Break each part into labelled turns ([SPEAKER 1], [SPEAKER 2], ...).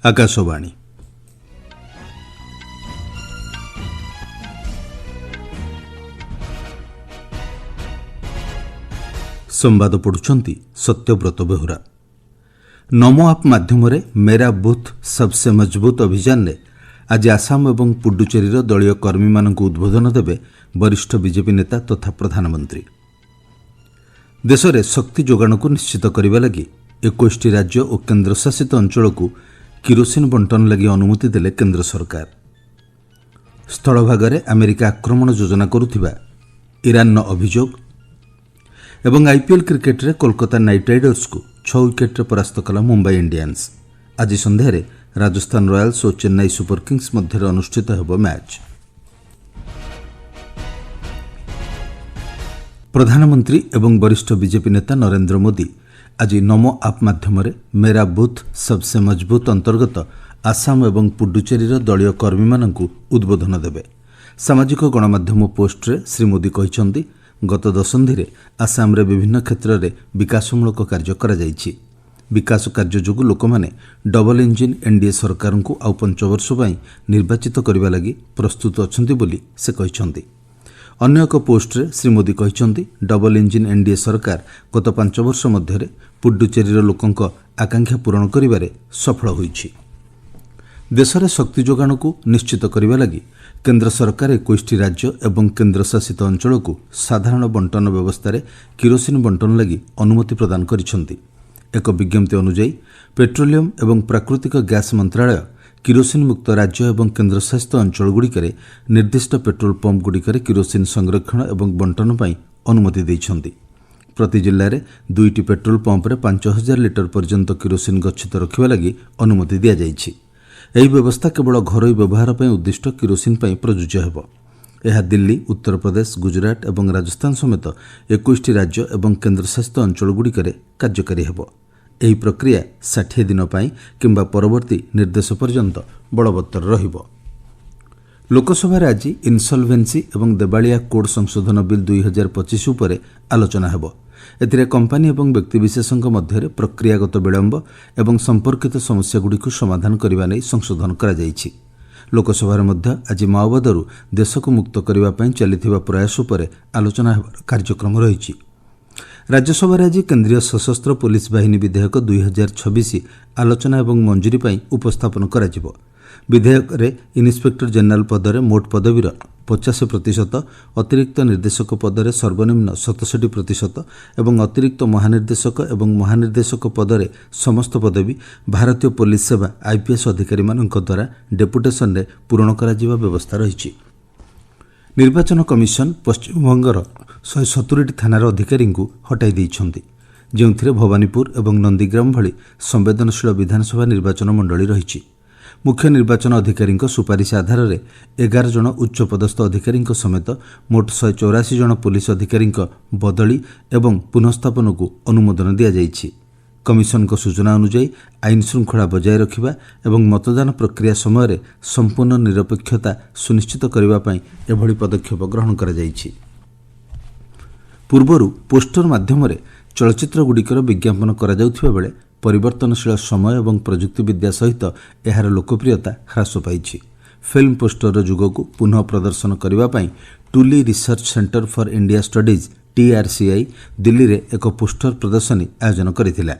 [SPEAKER 1] ଆକାଶବାଣୀ ସମ୍ବାଦ ପଢୁଛନ୍ତି ସତ୍ୟବ୍ରତ ବେହୁରା। ନମୋ ଆପ୍ ମାଧ୍ୟମରେ ମେରା ବୁଥ୍ ସବସେ ମଜବୁତ ଅଭିଯାନରେ ଆଜି ଆସାମ ଏବଂ ପୁଡୁଚେରୀର ଦଳୀୟ କର୍ମୀମାନଙ୍କୁ ଉଦ୍ବୋଧନ ଦେବେ ବରିଷ୍ଠ ବିଜେପି ନେତା ତଥା ପ୍ରଧାନମନ୍ତ୍ରୀ। ଦେଶରେ ଶକ୍ତି ଯୋଗାଣକୁ ନିଶ୍ଚିତ କରିବା ଲାଗି 21ଟି ରାଜ୍ୟ ଓ କେନ୍ଦ୍ରଶାସିତ ଅଞ୍ଚଳକୁ କିରୋସିନ ବଣ୍ଟନ ଲାଗି ଅନୁମତି ଦେଲେ କେନ୍ଦ୍ର ସରକାର। ସ୍ଥଳଭାଗରେ ଆମେରିକା ଆକ୍ରମଣ ଯୋଜନା କରୁଥିବା ଇରାନର ଅଭିଯୋଗ ଏବଂ ଆଇପିଏଲ୍ କ୍ରିକେଟରେ କୋଲକାତା ନାଇଟ୍ ରାଇଡର୍ସକୁ 6 ୱିକେଟରେ ପରାସ୍ତ କଲା ମୁମ୍ବାଇ ଇଣ୍ଡିଆନ୍ସ। ଆଜି ସନ୍ଧ୍ୟାରେ ରାଜସ୍ଥାନ ରୟାଲ୍ସ ଓ ଚେନ୍ନାଇ ସୁପର କିଙ୍ଗସ୍ ମଧ୍ୟରେ ଅନୁଷ୍ଠିତ ହେବ ମ୍ୟାଚ୍। ପ୍ରଧାନମନ୍ତ୍ରୀ ଏବଂ ବରିଷ୍ଠ ବିଜେପି ନେତା ନରେନ୍ଦ୍ର ମୋଦି ଆଜି ନମୋ ଆପ୍ ମାଧ୍ୟମରେ ମେରା ବୁଥ୍ ସବସେ ମଜବୁତ ଅନ୍ତର୍ଗତ ଆସାମ ଏବଂ ପୁଡୁଚେରୀର ଦଳୀୟ କର୍ମୀମାନଙ୍କୁ ଉଦ୍ବୋଧନ ଦେବେ। ସାମାଜିକ ଗଣମାଧ୍ୟମ ପୋଷ୍ଟରେ ଶ୍ରୀ ମୋଦି କହିଛନ୍ତି, ଗତ ଦଶନ୍ଧିରେ ଆସାମରେ ବିଭିନ୍ନ କ୍ଷେତ୍ରରେ ବିକାଶମୂଳକ କାର୍ଯ୍ୟ କରାଯାଇଛି। ବିକାଶ କାର୍ଯ୍ୟ ଯୋଗୁଁ ଲୋକମାନେ ଡବଲ ଇଞ୍ଜିନ୍ ଏନ୍ଡିଏ ସରକାରଙ୍କୁ ଆଉ 5 ବର୍ଷ ପାଇଁ ନିର୍ବାଚିତ କରିବା ଲାଗି ପ୍ରସ୍ତୁତ ଅଛନ୍ତି ବୋଲି ସେ କହିଛନ୍ତି। ଅନ୍ୟ ଏକ ପୋଷ୍ଟରେ ଶ୍ରୀ ମୋଦି କହିଛନ୍ତି, ଡବଲ ଇଞ୍ଜିନ୍ ଏନ୍ଡିଏ ସରକାର ଗତ 5 ବର୍ଷ ମଧ୍ୟରେ ପୁଡୁଚେରୀର ଲୋକଙ୍କ ଆକାଂକ୍ଷା ପୂରଣ କରିବାରେ ସଫଳ ହୋଇଛି। ଦେଶରେ ଶକ୍ତି ଯୋଗାଣକୁ ନିଶ୍ଚିତ କରିବା ଲାଗି କେନ୍ଦ୍ର ସରକାର 21ଟି ରାଜ୍ୟ ଏବଂ କେନ୍ଦ୍ରଶାସିତ ଅଞ୍ଚଳକୁ ସାଧାରଣ ବଣ୍ଟନ ବ୍ୟବସ୍ଥାରେ କିରୋସିନ ବଣ୍ଟନ ଲାଗି ଅନୁମତି ପ୍ରଦାନ କରିଛନ୍ତି। ଏକ ବିଜ୍ଞପ୍ତି ଅନୁଯାୟୀ ପେଟ୍ରୋଲିୟମ ଏବଂ ପ୍ରାକୃତିକ ଗ୍ୟାସ୍ ମନ୍ତ୍ରଣାଳୟ କିରୋସିନ ମୁକ୍ତ ରାଜ୍ୟ ଏବଂ କେନ୍ଦ୍ରଶାସିତ ଅଞ୍ଚଳଗୁଡ଼ିକରେ ନିର୍ଦ୍ଦିଷ୍ଟ ପେଟ୍ରୋଲ ପମ୍ପଗୁଡ଼ିକରେ କିରୋସିନ ସଂରକ୍ଷଣ ଏବଂ ବଣ୍ଟନ ପାଇଁ ଅନୁମତି ଦେଇଛନ୍ତି। ପ୍ରତି ଜିଲ୍ଲାରେ 2ଟି ପେଟ୍ରୋଲ ପମ୍ପରେ 5000 ଲିଟର ପର୍ଯ୍ୟନ୍ତ କିରୋସିନ ଗଚ୍ଛିତ ରଖିବା ଲାଗି ଅନୁମତି ଦିଆଯାଇଛି। ଏହି ବ୍ୟବସ୍ଥା କେବଳ ଘରୋଇ ବ୍ୟବହାର ପାଇଁ ଉଦ୍ଦିଷ୍ଟ କିରୋସିନ ପାଇଁ ପ୍ରଯୁଜ୍ୟ ହେବ। ଏହା ଦିଲ୍ଲୀ, ଉତ୍ତରପ୍ରଦେଶ, ଗୁଜରାଟ ଏବଂ ରାଜସ୍ଥାନ ସମେତ 21ଟି ରାଜ୍ୟ ଏବଂ କେନ୍ଦ୍ରଶାସିତ ଅଞ୍ଚଳଗୁଡ଼ିକରେ କାର୍ଯ୍ୟକାରୀ ହେବ। ଏହି ପ୍ରକ୍ରିୟା 60 ଦିନ ପାଇଁ କିମ୍ବା ପରବର୍ତ୍ତୀ ନିର୍ଦ୍ଦେଶ ପର୍ଯ୍ୟନ୍ତ ବଳବତ୍ତର ରହିବ। ଲୋକସଭାରେ ଆଜି ଇନସଲଭେନ୍ସି ଏବଂ ଦେବାଳିଆ କୋଡ୍ ସଂଶୋଧନ ବିଲ୍ 2025 ଉପରେ ଆଲୋଚନା ହେବ। ଏଥିରେ କମ୍ପାନୀ ଏବଂ ବ୍ୟକ୍ତିବିଶେଷଙ୍କ ମଧ୍ୟରେ ପ୍ରକ୍ରିୟାଗତ ବିଳମ୍ବ ଏବଂ ସମ୍ପର୍କିତ ସମସ୍ୟାଗୁଡ଼ିକୁ ସମାଧାନ କରିବା ନେଇ ସଂଶୋଧନ କରାଯାଇଛି। ଲୋକସଭାରେ ମଧ୍ୟ ଆଜି ମାଓବାଦରୁ ଦେଶକୁ ମୁକ୍ତ କରିବା ପାଇଁ ଚାଲିଥିବା ପ୍ରୟାସ ଉପରେ ଆଲୋଚନା ହେବାର କାର୍ଯ୍ୟକ୍ରମ ରହିଛି। ରାଜ୍ୟସଭାରେ ଆଜି କେନ୍ଦ୍ରୀୟ ସଶସ୍ତ୍ର ପୋଲିସ ବାହିନୀ ବିଧେୟକ 2026 ଆଲୋଚନା ଏବଂ ମଞ୍ଜୁରୀ ପାଇଁ ଉପସ୍ଥାପନ କରାଯିବ। ବିଧେୟକରେ ଇନ୍ସପେକ୍ଟର ଜେନେରାଲ ପଦରେ ମୋଟ ପଦବୀର 50%, ଅତିରିକ୍ତ ନିର୍ଦ୍ଦେଶକ ପଦରେ ସର୍ବନିମ୍ନ 67% ଏବଂ ଅତିରିକ୍ତ ମହାନିର୍ଦ୍ଦେଶକ ଏବଂ ମହାନିର୍ଦ୍ଦେଶକ ପଦରେ ସମସ୍ତ ପଦବୀ ଭାରତୀୟ ପୋଲିସ ସେବା ଆଇପିଏସ୍ ଅଧିକାରୀମାନଙ୍କ ଦ୍ୱାରା ଡେପୁଟେସନରେ ପୂରଣ କରାଯିବା ବ୍ୟବସ୍ଥା ରହିଛି। ନିର୍ବାଚନ କମିଶନ ପଶ୍ଚିମବଙ୍ଗର 170ଟି ଥାନାର ଅଧିକାରୀଙ୍କୁ ହଟାଇ ଦେଇଛନ୍ତି, ଯେଉଁଥିରେ ଭବାନୀପୁର ଏବଂ ନନ୍ଦୀଗ୍ରାମ ଭଳି ସମ୍ବେଦନଶୀଳ ବିଧାନସଭା ନିର୍ବାଚନ ମଣ୍ଡଳୀ ରହିଛି। ମୁଖ୍ୟ ନିର୍ବାଚନ ଅଧିକାରୀଙ୍କ ସୁପାରିଶ ଆଧାରରେ 11 ଜଣ ଉଚ୍ଚପଦସ୍ଥ ଅଧିକାରୀଙ୍କ ସମେତ ମୋଟ 184 ଜଣ ପୋଲିସ ଅଧିକାରୀଙ୍କ ବଦଳି ଏବଂ ପୁନଃସ୍ଥାପନକୁ ଅନୁମୋଦନ ଦିଆଯାଇଛି। କମିଶନଙ୍କ ସୂଚନା ଅନୁଯାୟୀ ଆଇନ ଶୃଙ୍ଖଳା ବଜାୟ ରଖିବା ଏବଂ ମତଦାନ ପ୍ରକ୍ରିୟା ସମୟରେ ସମ୍ପୂର୍ଣ୍ଣ ନିରପେକ୍ଷତା ସୁନିଶ୍ଚିତ କରିବା ପାଇଁ ଏଭଳି ପଦକ୍ଷେପ ଗ୍ରହଣ କରାଯାଇଛି। ପୂର୍ବରୁ ପୋଷ୍ଟର ମାଧ୍ୟମରେ ଚଳଚ୍ଚିତ୍ରଗୁଡ଼ିକର ବିଜ୍ଞାପନ କରାଯାଉଥିବା ବେଳେ ପରିବର୍ତ୍ତନଶୀଳ ସମୟ ଏବଂ ପ୍ରଯୁକ୍ତିବିଦ୍ୟା ସହିତ ଏହାର ଲୋକପ୍ରିୟତା ହ୍ରାସ ପାଇଛି। ଫିଲ୍ମ ପୋଷ୍ଟରର ଯୁଗକୁ ପୁନଃ ପ୍ରଦର୍ଶନ କରିବା ପାଇଁ Tully research centre for India studies TRCI ଦିଲ୍ଲୀରେ ଏକ ପୋଷ୍ଟର ପ୍ରଦର୍ଶନୀ ଆୟୋଜନ କରିଥିଲା।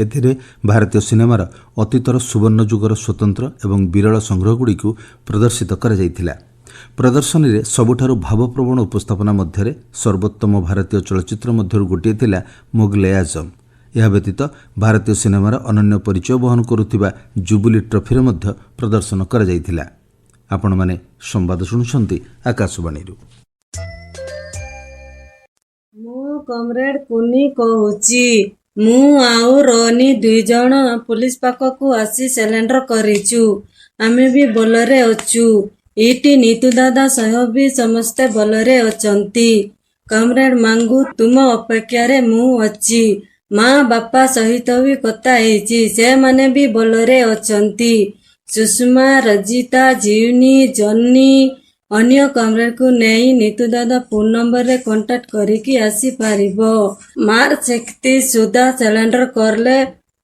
[SPEAKER 1] ଏଥିରେ ଭାରତୀୟ ସିନେମାର ଅତୀତର ସୁବର୍ଣ୍ଣ ଯୁଗର ସ୍ୱତନ୍ତ୍ର ଏବଂ ବିରଳ ସଂଗ୍ରହଗୁଡ଼ିକୁ ପ୍ରଦର୍ଶିତ କରାଯାଇଥିଲା। ପ୍ରଦର୍ଶନୀରେ ସବୁଠାରୁ ଭାବପ୍ରବଣ ଉପସ୍ଥାପନା ମଧ୍ୟରେ ସର୍ବୋତ୍ତମ ଭାରତୀୟ ଚଳଚ୍ଚିତ୍ର ମଧ୍ୟରୁ ଗୋଟିଏ ଥିଲା ମୋଗଲେ ଆଜମ। ଏହା ବ୍ୟତୀତ ଭାରତୀୟ ସିନେମାର ଅନନ୍ୟ ପରିଚୟ ବହନ କରୁଥିବା ଜୁବୁଲି ଟ୍ରଫିରେ ମଧ୍ୟ ପ୍ରଦର୍ଶନ କରାଯାଇଥିଲା। ଆପଣମାନେ ସମ୍ବାଦ ଶୁଣୁଛନ୍ତି ଆକାଶବାଣୀରୁ।
[SPEAKER 2] ମୁଁ କମ୍ରେଡ କୁନି କହୁଛି। ମୁଁ ଆଉ ରନି 2 ଜଣ ପୁଲିସ ପାଖକୁ ଆସି ସିଲେଣ୍ଡର କରିଛୁ। ଆମେ ବି ଭଲରେ ଅଛୁ। ଏଇଠି ନିତୁ ଦାଦା ସହ ବି ସମସ୍ତେ ଭଲରେ ଅଛନ୍ତି। କମ୍ରେଡ ମାଙ୍ଗୁ, ତୁମ ଅପେକ୍ଷାରେ ମୁଁ ଅଛି। ମା ବାପା ସହିତ ବି କଥା ହେଇଛି, ସେମାନେ ବି ଭଲରେ ଅଛନ୍ତି। ସୁଷମା, ରଜିତା, ଜିଉନି, ଜନି, ଅନ୍ୟ କମ୍ରେଡକୁ ନେଇ ନିତୁ ଦାଦା ଫୋନ୍ ନମ୍ବରରେ କଣ୍ଟାକ୍ଟ କରିକି ଆସିପାରିବ। ମାର୍ଚ୍ଚ 31 ସୁଦ୍ଧା ସିଲେଣ୍ଡର କଲେ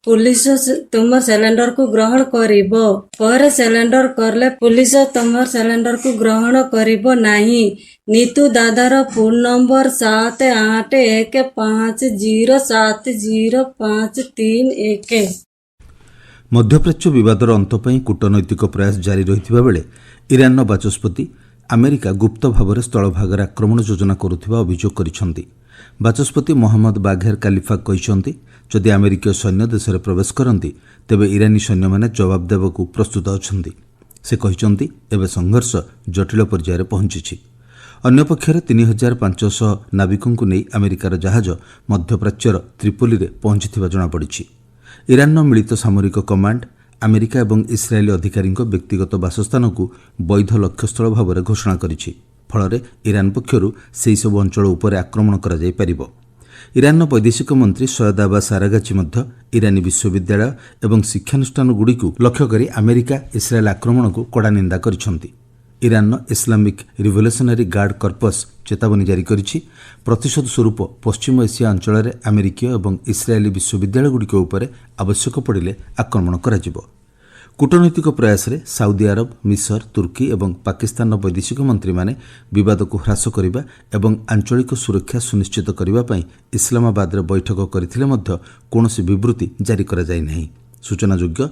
[SPEAKER 2] पुलिस तुम सिलेंडर को ग्रहण करिब पर सिलेंडर करले पुलिस तुम सिलेंडर को ग्रहण करिब नाही। नीतू दादार फोन नंबर 7815070531।
[SPEAKER 1] ମଧ୍ୟପ୍ରାଚ୍ୟ ବିବାଦର ଅନ୍ତ ପାଇଁ କୂଟନୈତିକ ପ୍ରୟାସ ଜାରି ରହିଥିବା ବେଳେ ଇରାନର ବାଚସ୍ପତି ଆମେରିକା ଗୁପ୍ତ ଭାବରେ ସ୍ଥଳଭାଗରେ ଆକ୍ରମଣ ଯୋଜନା କରୁଥିବା ଅଭିଯୋଗ କରିଛନ୍ତି। ବାଚସ୍ପତି ମହମ୍ମଦ ବାଘେର କାଲିଫା କହିଛନ୍ତି, ଯଦି ଆମେରିକୀୟ ସୈନ୍ୟ ଦେଶରେ ପ୍ରବେଶ କରନ୍ତି ତେବେ ଇରାନୀ ସୈନ୍ୟମାନେ ଜବାବ ଦେବାକୁ ପ୍ରସ୍ତୁତ ଅଛନ୍ତି। ସେ କହିଛନ୍ତି, ଏବେ ସଂଘର୍ଷ ଜଟିଳ ପର୍ଯ୍ୟାୟରେ ପହଞ୍ଚିଛି। ଅନ୍ୟପକ୍ଷରେ 3500 ନାବିକଙ୍କୁ ନେଇ ଆମେରିକାର ଜାହାଜ ମଧ୍ୟପ୍ରାଚ୍ୟର ତ୍ରିପୋଲିରେ ପହଞ୍ଚିଥିବା ଜଣାପଡ଼ିଛି। ଇରାନର ମିଳିତ ସାମରିକ କମାଣ୍ଡ ଆମେରିକା ଏବଂ ଇସ୍ରାଏଲି ଅଧିକାରୀଙ୍କ ବ୍ୟକ୍ତିଗତ ବାସସ୍ଥାନକୁ ବୈଧ ଲକ୍ଷ୍ୟସ୍ଥଳ ଭାବରେ ଘୋଷଣା କରିଛି। ଫଳରେ ଇରାନ ପକ୍ଷରୁ ସେହିସବୁ ଅଞ୍ଚଳ ଉପରେ ଆକ୍ରମଣ କରାଯାଇପାରିବ। ଇରାନର ବୈଦେଶିକ ମନ୍ତ୍ରୀ ସୟଦ ଆବାସ ଆରାଗାଚି ମଧ୍ୟ ଇରାନୀ ବିଶ୍ୱବିଦ୍ୟାଳୟ ଏବଂ ଶିକ୍ଷାନୁଷ୍ଠାନଗୁଡ଼ିକୁ ଲକ୍ଷ୍ୟ କରି ଆମେରିକା ଇସ୍ରାଏଲ ଆକ୍ରମଣକୁ କଡ଼ା ନିନ୍ଦା କରିଛନ୍ତି। ଇରାନର ଇସଲାମିକ୍ ରିଭଲ୍ୟୁସନାରୀ ଗାର୍ଡ କର୍ପସ୍ ଚେତାବନୀ ଜାରି କରିଛି, ପ୍ରତିଶୋଧ ସ୍ୱରୂପ ପଶ୍ଚିମ ଏସିଆ ଅଞ୍ଚଳରେ ଆମେରିକୀୟ ଏବଂ ଇସ୍ରାଏଲି ବିଶ୍ୱବିଦ୍ୟାଳୟଗୁଡ଼ିକ ଉପରେ ଆବଶ୍ୟକ ପଡ଼ିଲେ ଆକ୍ରମଣ କରାଯିବ। କୂଟନୈତିକ ପ୍ରୟାସରେ ସାଉଦି ଆରବ, ମିଶର, ତୁର୍କୀ ଏବଂ ପାକିସ୍ତାନର ବୈଦେଶିକ ମନ୍ତ୍ରୀମାନେ ବିବାଦକୁ ହ୍ରାସ କରିବା ଏବଂ ଆଞ୍ଚଳିକ ସୁରକ୍ଷା ସୁନିଶ୍ଚିତ କରିବା ପାଇଁ ଇସଲାମାବାଦରେ ବୈଠକ କରିଥିଲେ ମଧ୍ୟ କୌଣସି ବିବୃତ୍ତି ଜାରି କରାଯାଇନାହିଁ। ସୂଚନାଯୋଗ୍ୟ,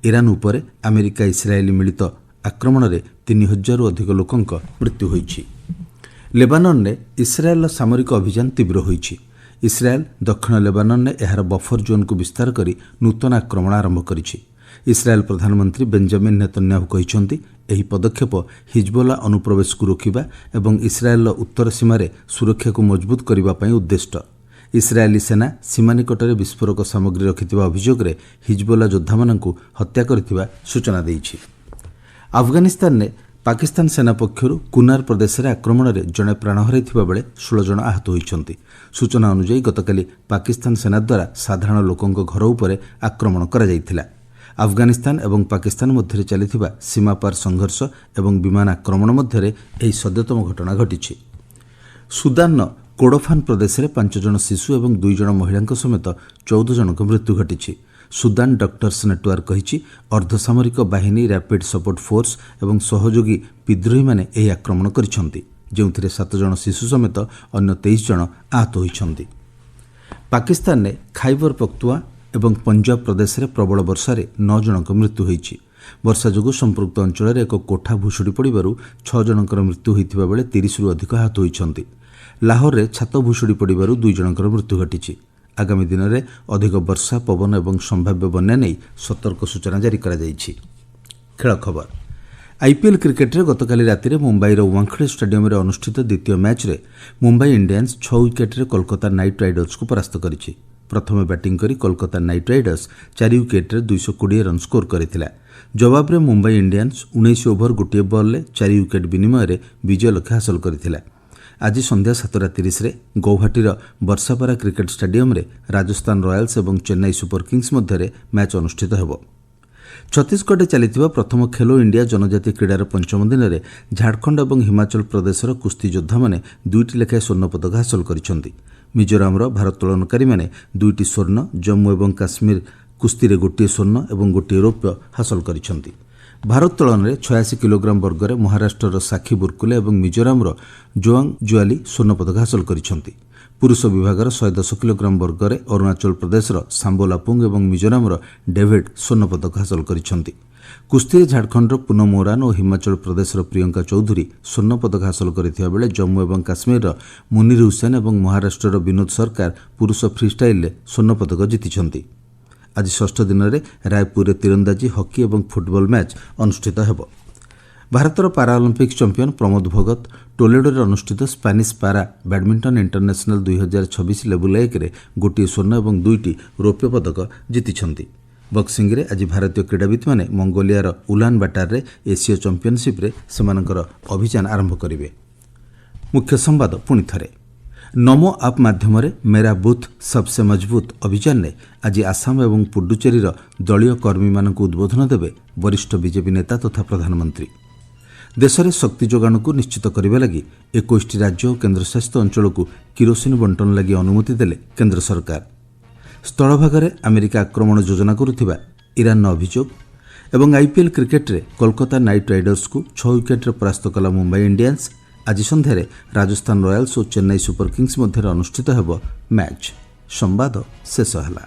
[SPEAKER 1] ଇରାନ ଉପରେ ଆମେରିକା ଇସ୍ରାଏଲି ମିଳିତ ଆକ୍ରମଣରେ 3000ରୁ ଅଧିକ ଲୋକଙ୍କ ମୃତ୍ୟୁ ହୋଇଛି। ଲେବାନନରେ ଇସ୍ରାଏଲର ସାମରିକ ଅଭିଯାନ ତୀବ୍ର ହୋଇଛି। ଇସ୍ରାଏଲ ଦକ୍ଷିଣ ଲେବାନନରେ ଏହାର ବଫର ଜୋନ୍କୁ ବିସ୍ତାର କରି ନୂତନ ଆକ୍ରମଣ ଆରମ୍ଭ କରିଛି। ଇସ୍ରାଏଲ ପ୍ରଧାନମନ୍ତ୍ରୀ ବେଞ୍ଜାମିନ୍ ନେତନ୍ୟାହୁ କହିଛନ୍ତି, ଏହି ପଦକ୍ଷେପ ହିଜବୁଲ୍ଲା ଅନୁପ୍ରବେଶକୁ ରୋକିବା ଏବଂ ଇସ୍ରାଏଲର ଉତ୍ତର ସୀମାରେ ସୁରକ୍ଷାକୁ ମଜବୁତ କରିବା ପାଇଁ ଉଦ୍ଦିଷ୍ଟ। ଇସ୍ରାଏଲି ସେନା ସୀମା ନିକଟରେ ବିସ୍ଫୋରକ ସାମଗ୍ରୀ ରଖିଥିବା ଅଭିଯୋଗରେ ହିଜବୁଲ୍ଲା ଯୋଦ୍ଧାମାନଙ୍କୁ ହତ୍ୟା କରିଥିବା ସୂଚନା ଦେଇଛି। ଆଫଗାନିସ୍ତାନରେ ପାକିସ୍ତାନ ସେନା ପକ୍ଷରୁ କୁନାର ପ୍ରଦେଶରେ ଆକ୍ରମଣରେ ଜଣେ ପ୍ରାଣ ହରାଇଥିବା ବେଳେ 16 ଜଣ ଆହତ ହୋଇଛନ୍ତି। ସୂଚନା ଅନୁଯାୟୀ ଗତକାଲି ପାକିସ୍ତାନ ସେନା ଦ୍ୱାରା ସାଧାରଣ ଲୋକଙ୍କ ଘର ଉପରେ ଆକ୍ରମଣ କରାଯାଇଥିଲା। ଆଫଗାନିସ୍ତାନ ଏବଂ ପାକିସ୍ତାନ ମଧ୍ୟରେ ଚାଲିଥିବା ସୀମାପାର ସଂଘର୍ଷ ଏବଂ ବିମାନ ଆକ୍ରମଣ ମଧ୍ୟରେ ଏହି ସଦ୍ୟତମ ଘଟଣା ଘଟିଛି। ସୁଦାନର କୋଡୋଫାନ ପ୍ରଦେଶରେ 5 ଜଣ ଶିଶୁ ଏବଂ 2 ଜଣ ମହିଳାଙ୍କ ସମେତ 14 ଜଣଙ୍କ ମୃତ୍ୟୁ ଘଟିଛି। ସୁଦାନ ଡକ୍ଟର୍ସ ନେଟୱାର୍କ କହିଛି, ଅର୍ଦ୍ଧସାମରିକ ବାହିନୀ, ରାପିଡ୍ ସପୋର୍ଟ ଫୋର୍ସ ଏବଂ ସହଯୋଗୀ ବିଦ୍ରୋହୀମାନେ ଏହି ଆକ୍ରମଣ କରିଛନ୍ତି, ଯେଉଁଥିରେ 7 ଜଣ ଶିଶୁ ସମେତ ଅନ୍ୟ 23 ଜଣ ଆହତ ହୋଇଛନ୍ତି। ପାକିସ୍ତାନରେ ଖାଇବର ପଖ୍ତୁଆ ଏବଂ ପଞ୍ଜାବ ପ୍ରଦେଶରେ ପ୍ରବଳ ବର୍ଷାରେ 9 ଜଣଙ୍କ ମୃତ୍ୟୁ ହୋଇଛି। ବର୍ଷା ଯୋଗୁଁ ସମ୍ପୃକ୍ତ ଅଞ୍ଚଳରେ ଏକ କୋଠା ଭୁଶୁଡ଼ି ପଡ଼ିବାରୁ 6 ଜଣଙ୍କର ମୃତ୍ୟୁ ହୋଇଥିବା ବେଳେ 30ରୁ ଅଧିକ ଆହତ ହୋଇଛନ୍ତି। ଲାହୋରରେ ଛାତ ଭୁଶୁଡ଼ି ପଡ଼ିବାରୁ 2 ଜଣଙ୍କର ମୃତ୍ୟୁ ଘଟିଛି। ଆଗାମୀ ଦିନରେ ଅଧିକ ବର୍ଷା, ପବନ ଏବଂ ସମ୍ଭାବ୍ୟ ବନ୍ୟା ନେଇ ସତର୍କ ସୂଚନା ଜାରି କରାଯାଇଛି। ଖେଳ ଖବର। ଆଇପିଏଲ୍ କ୍ରିକେଟରେ ଗତକାଲି ରାତିରେ ମୁମ୍ବାଇର ୱାଙ୍ଗଖେଡେ ଷ୍ଟାଡିୟମରେ ଅନୁଷ୍ଠିତ ଦ୍ୱିତୀୟ ମ୍ୟାଚ୍ରେ ମୁମ୍ବାଇ ଇଣ୍ଡିଆନ୍ସ 6 ୱିକେଟ୍ରେ କୋଲକାତା ନାଇଟ୍ ରାଇଡର୍ସକୁ ପରାସ୍ତ କରିଛି। ପ୍ରଥମେ ବ୍ୟାଟିଂ କରି କୋଲକାତା ନାଇଟ୍ ରାଇଡର୍ସ 4 ୱିକେଟ୍ରେ 220 ରନ୍ ସ୍କୋର କରିଥିଲା। ଜବାବରେ ମୁମ୍ବାଇ ଇଣ୍ଡିଆନ୍ସ 19 ଓଭର 1 ବଲ୍ରେ 4 ୱିକେଟ୍ ବିନିମୟରେ ବିଜୟ ଲକ୍ଷ୍ୟ ହାସଲ କରିଥିଲା। ଆଜି ସନ୍ଧ୍ୟା 7:30ରେ ଗୌହାଟୀର ବର୍ଷାପାରା କ୍ରିକେଟ ଷ୍ଟାଡିୟମରେ ରାଜସ୍ଥାନ ରୟାଲ୍ସ ଏବଂ ଚେନ୍ନାଇ ସୁପର କିଙ୍ଗସ୍ ମଧ୍ୟରେ ମ୍ୟାଚ୍ ଅନୁଷ୍ଠିତ ହେବ। ଛତିଶଗଡ଼ରେ ଚାଲିଥିବା ପ୍ରଥମ ଖେଲୋ ଇଣ୍ଡିଆ ଜନଜାତି କ୍ରୀଡ଼ାର 5ମ ଦିନରେ ଝାଡ଼ଖଣ୍ଡ ଏବଂ ହିମାଚଳ ପ୍ରଦେଶର କୁସ୍ତି ଯୋଦ୍ଧାମାନେ 2ଟି ଲେଖାଏଁ ସ୍ୱର୍ଣ୍ଣପଦକ ହାସଲ କରିଛନ୍ତି। ମିଜୋରାମର ଭାରୋତ୍ତୋଳନକାରୀମାନେ 2ଟି ସ୍ୱର୍ଣ୍ଣ, ଜମ୍ମୁ ଏବଂ କାଶ୍ମୀର କୁସ୍ତିରେ 1ଟିଏ ସ୍ୱର୍ଣ୍ଣ ଏବଂ 1ଟିଏ ରୌପ୍ୟ ହାସଲ କରିଛନ୍ତି। ଭାରୋତ୍ତୋଳନରେ 86 କିଲୋଗ୍ରାମ ବର୍ଗରେ ମହାରାଷ୍ଟ୍ରର ସାକ୍ଷୀ ବୁର୍କୁଲେ ଏବଂ ମିଜୋରାମର ଜୋଆଙ୍ଗ ଜୁଆଲି ସ୍ୱର୍ଣ୍ଣପଦକ ହାସଲ କରିଛନ୍ତି। ପୁରୁଷ ବିଭାଗର 110 କିଲୋଗ୍ରାମ ବର୍ଗରେ ଅରୁଣାଚଳ ପ୍ରଦେଶର ସାମ୍ବୋ ଲାପୁଙ୍ଗ ଏବଂ ମିଜୋରାମର ଡେଭିଡ୍ ସ୍ୱର୍ଣ୍ଣପଦକ ହାସଲ କରିଛନ୍ତି। କୁସ୍ତିରେ ଝାଡ଼ଖଣ୍ଡର ପୁନମ ଓରାନ ଓ ହିମାଚଳ ପ୍ରଦେଶର ପ୍ରିୟଙ୍କା ଚୌଧୁରୀ ସ୍ୱର୍ଣ୍ଣପଦକ ହାସଲ କରିଥିବା ବେଳେ ଜମ୍ମୁ ଏବଂ କାଶ୍ମୀରର ମୁନିର ହୁସେନ ଏବଂ ମହାରାଷ୍ଟ୍ରର ବିନୋଦ ସରକାର ପୁରୁଷ ଫ୍ରିଷ୍ଟାଇଲ୍ରେ ସ୍ୱର୍ଣ୍ଣପଦକ ଜିତିଛନ୍ତି। ଆଜି ଷଷ୍ଠ ଦିନରେ ରାୟପୁରରେ ତୀରନ୍ଦାଜୀ, ହକି ଏବଂ ଫୁଟବଲ ମ୍ୟାଚ୍ ଅନୁଷ୍ଠିତ ହେବ। ଭାରତର ପାରାଅଲିମ୍ପିକ୍ସ ଚମ୍ପିୟନ ପ୍ରମୋଦ ଭଗତ ଟୋଲେଡୋରେ ଅନୁଷ୍ଠିତ ସ୍ପାନିଶ ପାରା ବ୍ୟାଡମିଣ୍ଟନ ଇଣ୍ଟରନ୍ୟାସନାଲ 2026 ଲେବୁଲ 1ରେ 1ଟିଏ ସ୍ୱର୍ଣ୍ଣ ଏବଂ 2ଟି ରୌପ୍ୟ ପଦକ ଜିତିଛନ୍ତି। ବକ୍ସିଂରେ ଆଜି ଭାରତୀୟ କ୍ରୀଡ଼ାବିତ୍ମାନେ ମଙ୍ଗୋଲିଆର ଉଲାନ ବାଟାରରେ ଏସୀୟ ଚାମ୍ପିୟନସିପ୍ରେ ସେମାନଙ୍କର ଅଭିଯାନ ଆରମ୍ଭ କରିବେ। ମୁଖ୍ୟ ସମ୍ବାଦ ପୁଣି ଥରେ। ନମୋ ଆପ୍ ମାଧ୍ୟମରେ ମେରା ବୁଥ୍ ସବସେ ମଜବୁତ ଅଭିଯାନରେ ଆଜି ଆସାମ ଏବଂ ପୁଡୁଚେରୀର ଦଳୀୟ କର୍ମୀମାନଙ୍କୁ ଉଦ୍ବୋଧନ ଦେବେ ବରିଷ୍ଠ ବିଜେପି ନେତା ତଥା ପ୍ରଧାନମନ୍ତ୍ରୀ। ଦେଶରେ ଶକ୍ତି ଯୋଗାଣକୁ ନିଶ୍ଚିତ କରିବା ଲାଗି 21ଟି ରାଜ୍ୟ ଓ କେନ୍ଦ୍ରଶାସିତ ଅଞ୍ଚଳକୁ କିରୋସିନ ବଣ୍ଟନ ଲାଗି ଅନୁମତି ଦେଲେ କେନ୍ଦ୍ର ସରକାର। ସ୍ଥଳଭାଗରେ ଆମେରିକା ଆକ୍ରମଣ ଯୋଜନା କରୁଥିବା ଇରାନର ଅଭିଯୋଗ ଏବଂ ଆଇପିଏଲ୍ କ୍ରିକେଟରେ କୋଲକାତା ନାଇଟ୍ ରାଇଡର୍ସକୁ 6 ୱିକେଟ୍ରେ ପରାସ୍ତ କଲା ମୁମ୍ବାଇ ଇଣ୍ଡିଆନ୍ସ। ଆଜି ସନ୍ଧ୍ୟାରେ ରାଜସ୍ଥାନ ରୟାଲ୍ସ ଓ ଚେନ୍ନାଇ ସୁପର କିଙ୍ଗସ୍ ମଧ୍ୟରେ ଅନୁଷ୍ଠିତ ହେବ ମ୍ୟାଚ୍। ସମ୍ବାଦ ଶେଷ ହେଲା।